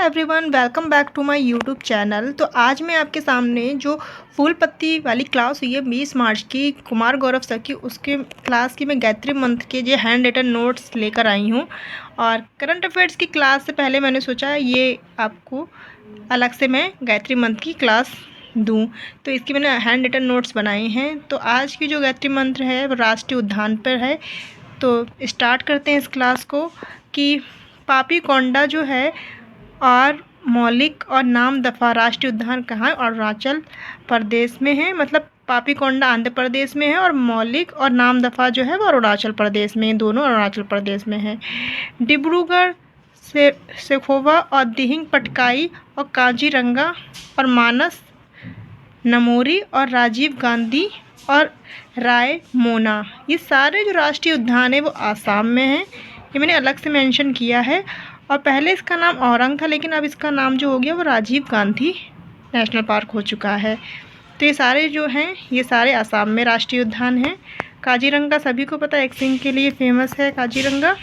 Everyone, welcome back to my YouTube channel. तो आज मैं आपके सामने जो फूल पत्ती वाली क्लास हुई है 20 मार्च की कुमार गौरव सर की, उसके क्लास की मैं गायत्री मंत्र के जो हैंड रिटन नोट्स लेकर आई हूँ। और करंट अफेयर्स की क्लास से पहले मैंने सोचा ये आपको अलग से मैं गायत्री मंत्र की क्लास दूँ, तो इसकी मैंने हैंड रिटन नोट्स बनाए हैं। तो आज की जो गायत्री मंत्र है वो राष्ट्रीय उद्यान पर है। तो स्टार्ट करते हैं इस क्लास को कि पापीकोंडा जो है और मौलिक और नाम दफ़ा राष्ट्रीय उद्यान कहाँ है? अरुणाचल प्रदेश में है। मतलब पापीकोंडा आंध्र प्रदेश में है और मौलिक और नाम दफ़ा जो है वो अरुणाचल प्रदेश में, दोनों अरुणाचल प्रदेश में है। डिब्रूगढ़ से सेखोवा और दिहिंग पटकाई और काजीरंगा और मानस नमोरी और राजीव गांधी और रायमोना, ये सारे जो राष्ट्रीय उद्यान है वो आसाम में हैं। ये मैंने अलग से मेंशन किया है। और पहले इसका नाम औरंग था, लेकिन अब इसका नाम जो हो गया वो राजीव गांधी नेशनल पार्क हो चुका है। तो ये सारे जो हैं ये सारे आसाम में राष्ट्रीय उद्यान हैं। काजीरंगा सभी को पता है, एक सिंह के लिए फेमस है काजीरंगा।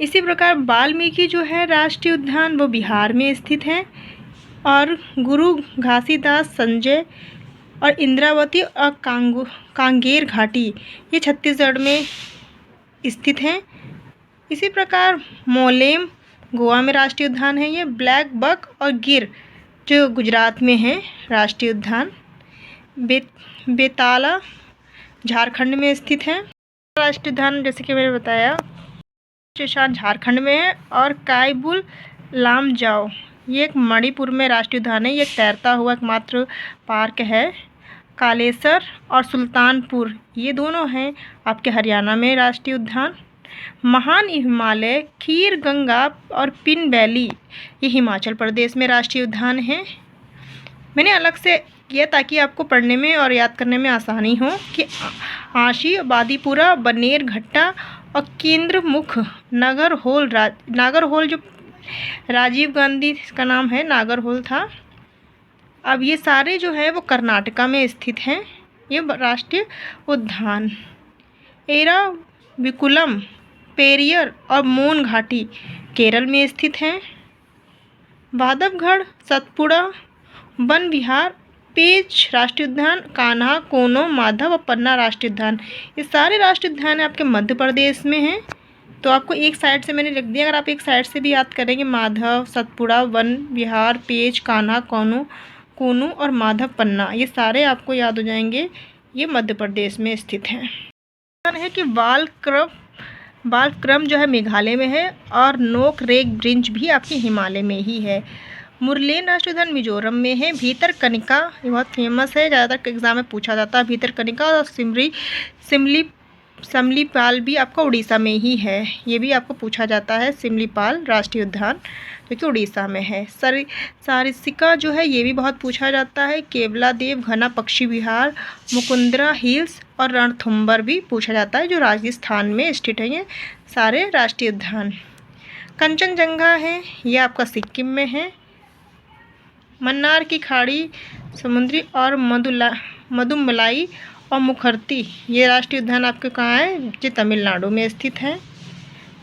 इसी प्रकार वाल्मीकि जो है राष्ट्रीय उद्यान वो बिहार में स्थित है। और गुरु घासीदास संजय और इंद्रावती और कांगेर घाटी ये छत्तीसगढ़ में स्थित हैं। इसी प्रकार मोलेम गोवा में राष्ट्रीय उद्यान है। ये ब्लैक बक और गिर जो गुजरात में है राष्ट्रीय उद्यान। बेताला झारखंड में स्थित है। राष्ट्रीय उद्यान जैसे कि मैंने बताया शेषान झारखंड में है। और कायबुल लामजाओ ये एक मणिपुर में राष्ट्रीय उद्यान है। ये तैरता हुआ एकमात्र पार्क है। कालेसर और सुल्तानपुर ये दोनों हैं आपके हरियाणा में राष्ट्रीय उद्यान। महान हिमालय, खीर गंगा और पिन वैली ये हिमाचल प्रदेश में राष्ट्रीय उद्यान है। मैंने अलग से किया ताकि आपको पढ़ने में और याद करने में आसानी हो कि आशी, बादीपुरा, बनेर घट्टा और केंद्रमुख नागरहोल जो राजीव गांधी का नाम है नागरहोल था। अब ये सारे जो है वो कर्नाटका में स्थित हैं ये राष्ट्रीय उद्यान। एराविकुलम, पेरियर और मोन घाटी केरल में स्थित हैं। बांधवगढ़, सतपुड़ा, वन विहार, पेंच राष्ट्रीय उद्यान, कान्हा, कोनो, माधव और पन्ना राष्ट्रीय उद्यान ये सारे राष्ट्रीय उद्यान आपके मध्य प्रदेश में हैं। तो आपको एक साइड से मैंने लिख दिया, अगर आप एक साइड से भी याद करेंगे माधव, सतपुड़ा, वन विहार, पेंच, कान्हा, कोनो और माधव पन्ना ये सारे आपको याद हो जाएंगे। ये मध्य प्रदेश में स्थित हैं। है कि बालक्रम जो है मेघालय में है और नोकरेक ब्रिंज भी आपके हिमालय में ही है। मुरलेन राष्ट्रीय उद्यान मिजोरम में है। भीतरकनिका ये बहुत फेमस है, ज़्यादातर एग्जाम में पूछा जाता है भीतरकनिका। और सिमलीपाल भी आपका उड़ीसा में ही है, ये भी आपको पूछा जाता है। सिमलीपाल राष्ट्रीय उद्यान जो कि उड़ीसा में है। सारिस्का जो है ये भी बहुत पूछा जाता है। केवलादेव घना पक्षी विहार, मुकुंदरा हिल्स और रणथुम्बर भी पूछा जाता है जो राजस्थान में स्थित है। ये सारे राष्ट्रीय उद्यान। कंचनजंगा है ये आपका सिक्किम में है। मन्नार की खाड़ी समुद्री और मधुमलाई और मुखर्ती ये राष्ट्रीय उद्यान आपके कहाँ है? जो तमिलनाडु में स्थित है।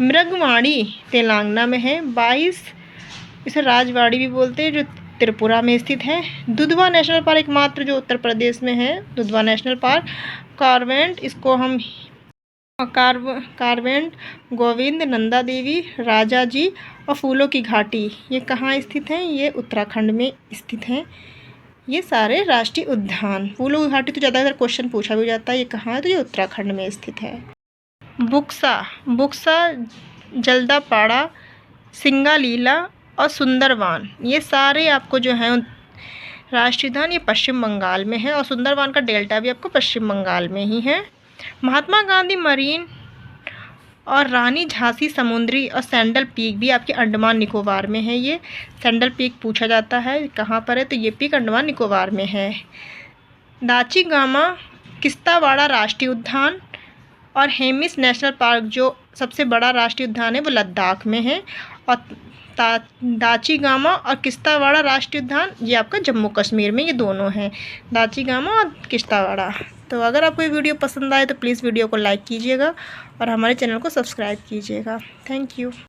मृगवाड़ी तेलंगाना में है। 22 इसे राजवाड़ी भी बोलते हैं जो त्रिपुरा में स्थित है। दुधवा नेशनल पार्क एकमात्र जो उत्तर प्रदेश में है, दुधवा नेशनल पार्क। कार्वेंट इसको हम कार्वेंट, गोविंद, नंदा देवी, राजा जी और फूलों की घाटी ये कहाँ स्थित हैं? ये उत्तराखंड में स्थित हैं। ये सारे राष्ट्रीय उद्यान। फूलों की घाटी तो ज़्यादातर क्वेश्चन पूछा भी जाता है, ये कहाँ है? तो ये उत्तराखंड में स्थित है। बुक्सा, जल्दापाड़ा, सिंगालीला और सुंदरवन ये सारे आपको जो हैं राष्ट्रीय उद्यान ये पश्चिम बंगाल में है। और सुंदरवन का डेल्टा भी आपको पश्चिम बंगाल में ही है। महात्मा गांधी मरीन और रानी झांसी समुद्री और सैंडल पीक भी आपके अंडमान निकोबार में है। ये सैंडल पीक पूछा जाता है कहाँ पर है? तो ये पीक अंडमान निकोबार में है। दाचीगामा किस्तावाड़ा राष्ट्रीय उद्यान और हेमिस नेशनल पार्क जो सबसे बड़ा राष्ट्रीय उद्यान है वो लद्दाख में है। और दाचीगामा और किस्तावाड़ा राष्ट्रीय उद्यान ये आपका जम्मू कश्मीर में, ये दोनों हैं दाचीगामा और किस्तावाड़ा। तो अगर आपको ये वीडियो पसंद आए तो प्लीज़ वीडियो को लाइक कीजिएगा और हमारे चैनल को सब्सक्राइब कीजिएगा। Thank you.